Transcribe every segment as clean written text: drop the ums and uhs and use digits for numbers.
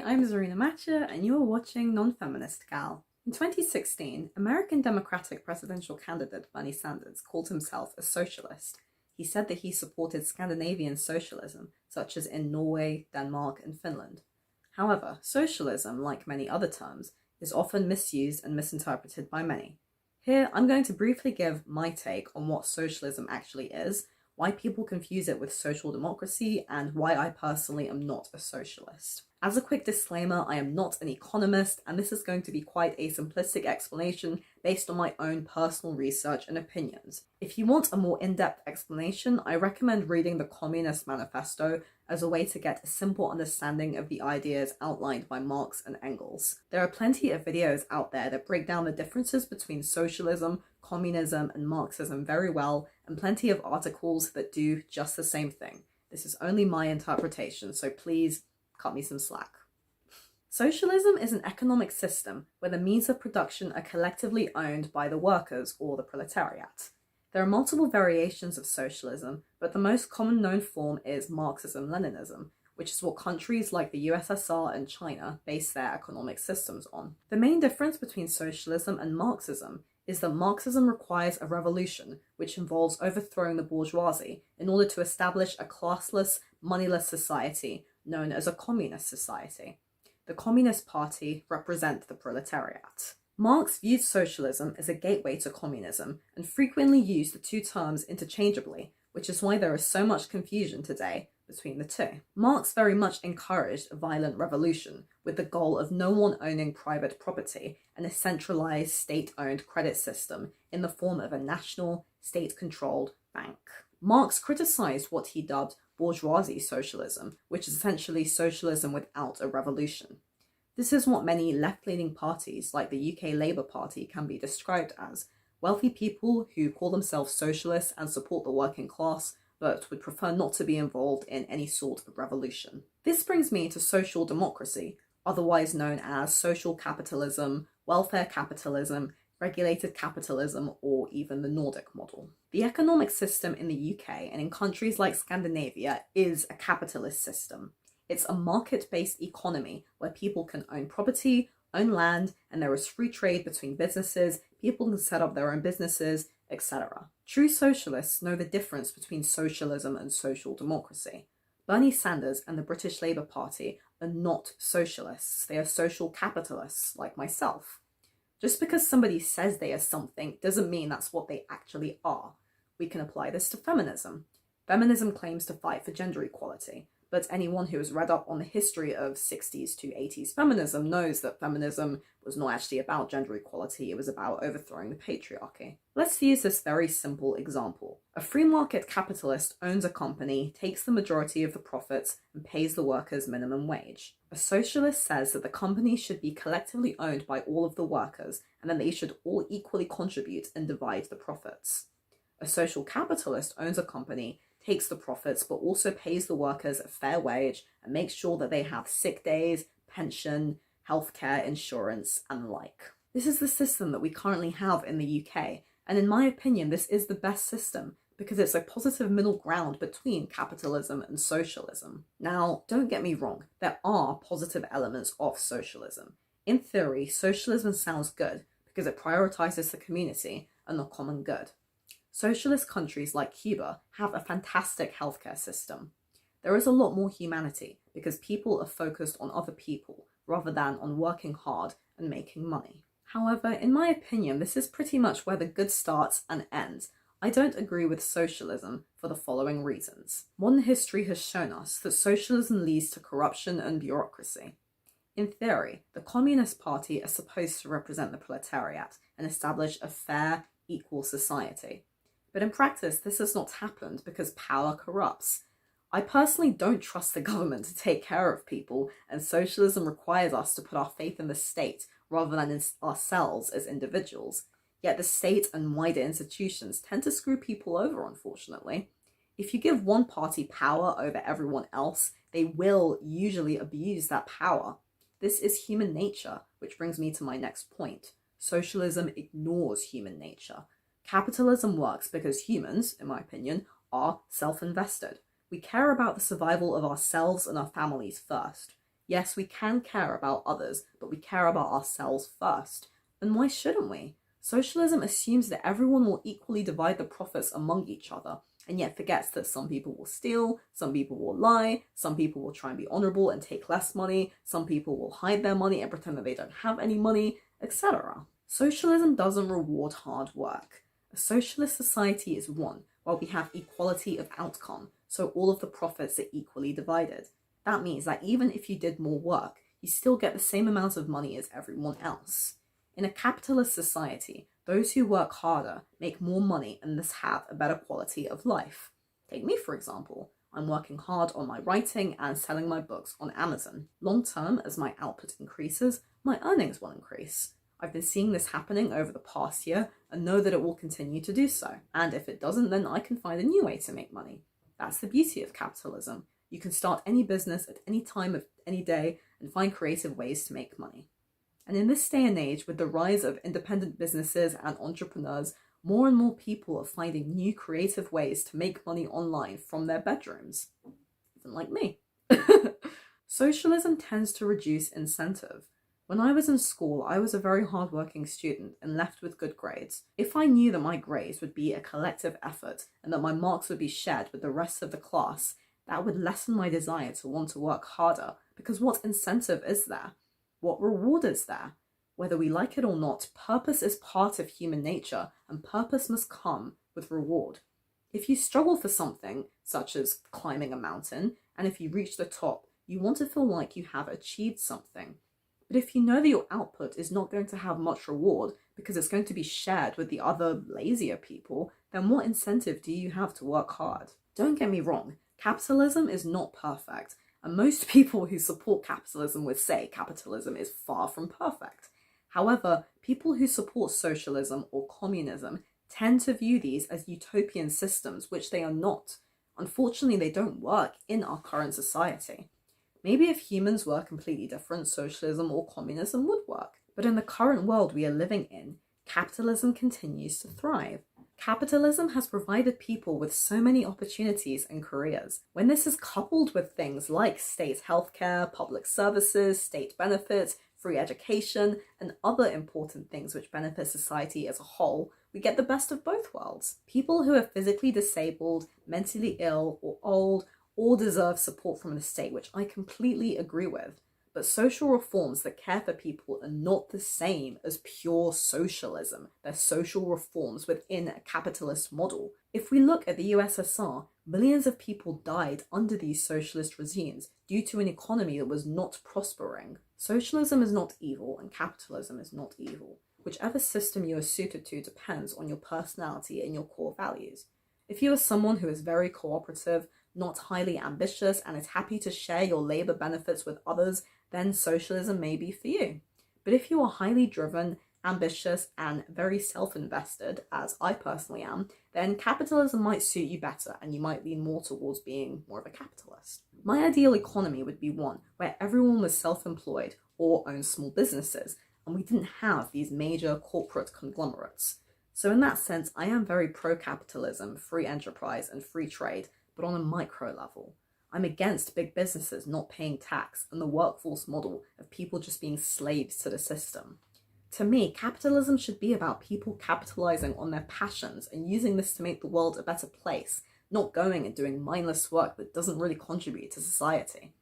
I'm Zarina Matcha, and you are watching Non-Feminist Gal. In 2016, American Democratic presidential candidate Bernie Sanders called himself a socialist. He said that he supported Scandinavian socialism, such as in Norway, Denmark, and Finland. However, socialism, like many other terms, is often misused and misinterpreted by many. Here, I'm going to briefly give my take on what socialism actually is, why people confuse it with social democracy, and why I personally am not a socialist. As a quick disclaimer, I am not an economist, and this is going to be quite a simplistic explanation based on my own personal research and opinions. If you want a more in-depth explanation, I recommend reading the Communist Manifesto as a way to get a simple understanding of the ideas outlined by Marx and Engels. There are plenty of videos out there that break down the differences between socialism, communism, and Marxism very well, and plenty of articles that do just the same thing. This is only my interpretation, so please cut me some slack. Socialism is an economic system where the means of production are collectively owned by the workers or the proletariat. There are multiple variations of socialism, but the most common known form is Marxism-Leninism, which is what countries like the USSR and China base their economic systems on. The main difference between socialism and Marxism is that Marxism requires a revolution, which involves overthrowing the bourgeoisie in order to establish a classless, moneyless society known as a communist society. The Communist Party represent the proletariat. Marx viewed socialism as a gateway to communism and frequently used the two terms interchangeably, which is why there is so much confusion today between the two. Marx very much encouraged a violent revolution with the goal of no one owning private property and a centralized state-owned credit system in the form of a national, state-controlled bank. Marx criticized what he dubbed bourgeoisie socialism, which is essentially socialism without a revolution. This is what many left-leaning parties like the UK Labour Party can be described as: wealthy people who call themselves socialists and support the working class, but would prefer not to be involved in any sort of revolution. This brings me to social democracy, otherwise known as social capitalism, welfare capitalism, regulated capitalism, or even the Nordic model. The economic system in the UK and in countries like Scandinavia is a capitalist system. It's a market-based economy where people can own property, own land, and there is free trade between businesses, people can set up their own businesses, etc. True socialists know the difference between socialism and social democracy. Bernie Sanders and the British Labour Party are not socialists, they are social capitalists, like myself. Just because somebody says they are something doesn't mean that's what they actually are. We can apply this to feminism. Feminism claims to fight for gender equality, but anyone who has read up on the history of 60s to 80s feminism knows that feminism was not actually about gender equality, it was about overthrowing the patriarchy. Let's use this very simple example. A free market capitalist owns a company, takes the majority of the profits, and pays the workers minimum wage. A socialist says that the company should be collectively owned by all of the workers, and then they should all equally contribute and divide the profits. A social capitalist owns a company, takes the profits, but also pays the workers a fair wage and makes sure that they have sick days, pension, healthcare, insurance, and the like. This is the system that we currently have in the UK, and in my opinion, this is the best system because it's a positive middle ground between capitalism and socialism. Now, don't get me wrong, there are positive elements of socialism. In theory, socialism sounds good because it prioritizes the community and the common good. Socialist countries like Cuba have a fantastic healthcare system. There is a lot more humanity because people are focused on other people rather than on working hard and making money. However, in my opinion, this is pretty much where the good starts and ends. I don't agree with socialism for the following reasons. Modern history has shown us that socialism leads to corruption and bureaucracy. In theory, the Communist Party is supposed to represent the proletariat and establish a fair, equal society. But in practice, this has not happened because power corrupts. I personally don't trust the government to take care of people, and socialism requires us to put our faith in the state rather than in ourselves as individuals. Yet the state and wider institutions tend to screw people over, unfortunately. If you give one party power over everyone else, they will usually abuse that power. This is human nature, which brings me to my next point. Socialism ignores human nature. Capitalism works because humans, in my opinion, are self-invested. We care about the survival of ourselves and our families first. Yes, we can care about others, but we care about ourselves first. And why shouldn't we? Socialism assumes that everyone will equally divide the profits among each other, and yet forgets that some people will steal, some people will lie, some people will try and be honourable and take less money, some people will hide their money and pretend that they don't have any money, etc. Socialism doesn't reward hard work. A socialist society is one where we have equality of outcome, so all of the profits are equally divided. That means that even if you did more work, you still get the same amount of money as everyone else. In a capitalist society, those who work harder make more money and thus have a better quality of life. Take me, for example. I'm working hard on my writing and selling my books on Amazon. Long term, as my output increases, my earnings will increase. I've been seeing this happening over the past year and know that it will continue to do so. And if it doesn't, then I can find a new way to make money. That's the beauty of capitalism. You can start any business at any time of any day and find creative ways to make money. And in this day and age, with the rise of independent businesses and entrepreneurs, more and more people are finding new creative ways to make money online from their bedrooms. Even like me. Socialism tends to reduce incentive. When I was in school, I was a very hardworking student and left with good grades. If I knew that my grades would be a collective effort and that my marks would be shared with the rest of the class, that would lessen my desire to want to work harder, because what incentive is there? What reward is there? Whether we like it or not, purpose is part of human nature, and purpose must come with reward. If you struggle for something, such as climbing a mountain, and if you reach the top, you want to feel like you have achieved something. But if you know that your output is not going to have much reward because it's going to be shared with the other lazier people, then what incentive do you have to work hard? Don't get me wrong, capitalism is not perfect, and most people who support capitalism would say capitalism is far from perfect. However, people who support socialism or communism tend to view these as utopian systems, which they are not. Unfortunately, they don't work in our current society. Maybe if humans were completely different, socialism or communism would work. But in the current world we are living in, capitalism continues to thrive. Capitalism has provided people with so many opportunities and careers. When this is coupled with things like state healthcare, public services, state benefits, free education, and other important things which benefit society as a whole, we get the best of both worlds. People who are physically disabled, mentally ill, or old all deserve support from the state, which I completely agree with. But social reforms that care for people are not the same as pure socialism. They're social reforms within a capitalist model. If we look at the USSR, millions of people died under these socialist regimes due to an economy that was not prospering. Socialism is not evil and capitalism is not evil. Whichever system you are suited to depends on your personality and your core values. If you are someone who is very cooperative, not highly ambitious, and is happy to share your labor benefits with others, then socialism may be for you. But if you are highly driven, ambitious, and very self-invested, as I personally am, then capitalism might suit you better and you might lean more towards being more of a capitalist. My ideal economy would be one where everyone was self-employed or owned small businesses, and we didn't have these major corporate conglomerates. So in that sense, I am very pro-capitalism, free enterprise, and free trade, but on a micro level. I'm against big businesses not paying tax and the workforce model of people just being slaves to the system. To me, capitalism should be about people capitalizing on their passions and using this to make the world a better place, not going and doing mindless work that doesn't really contribute to society.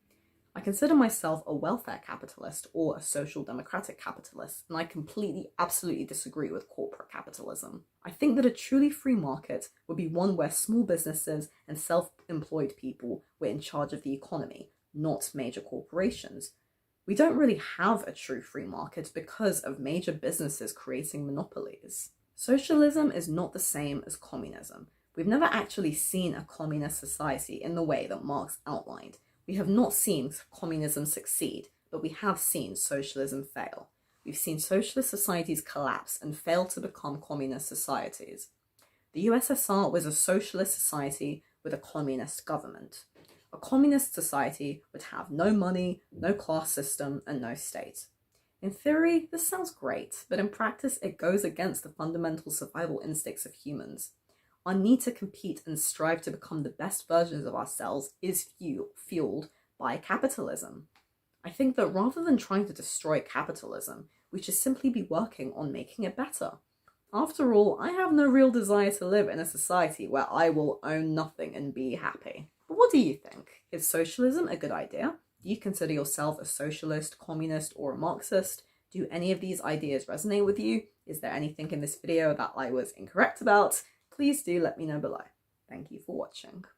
I consider myself a welfare capitalist or a social democratic capitalist, and I completely, absolutely disagree with corporate capitalism. I think that a truly free market would be one where small businesses and self-employed people were in charge of the economy, not major corporations. We don't really have a true free market because of major businesses creating monopolies. Socialism is not the same as communism. We've never actually seen a communist society in the way that Marx outlined. We have not seen communism succeed, but we have seen socialism fail. We've seen socialist societies collapse and fail to become communist societies. The USSR was a socialist society with a communist government. A communist society would have no money, no class system, and no state. In theory, this sounds great, but in practice it goes against the fundamental survival instincts of humans. Our need to compete and strive to become the best versions of ourselves is fueled by capitalism. I think that rather than trying to destroy capitalism, we should simply be working on making it better. After all, I have no real desire to live in a society where I will own nothing and be happy. But what do you think? Is socialism a good idea? Do you consider yourself a socialist, communist, or a Marxist? Do any of these ideas resonate with you? Is there anything in this video that I was incorrect about? Please do let me know below. Thank you for watching.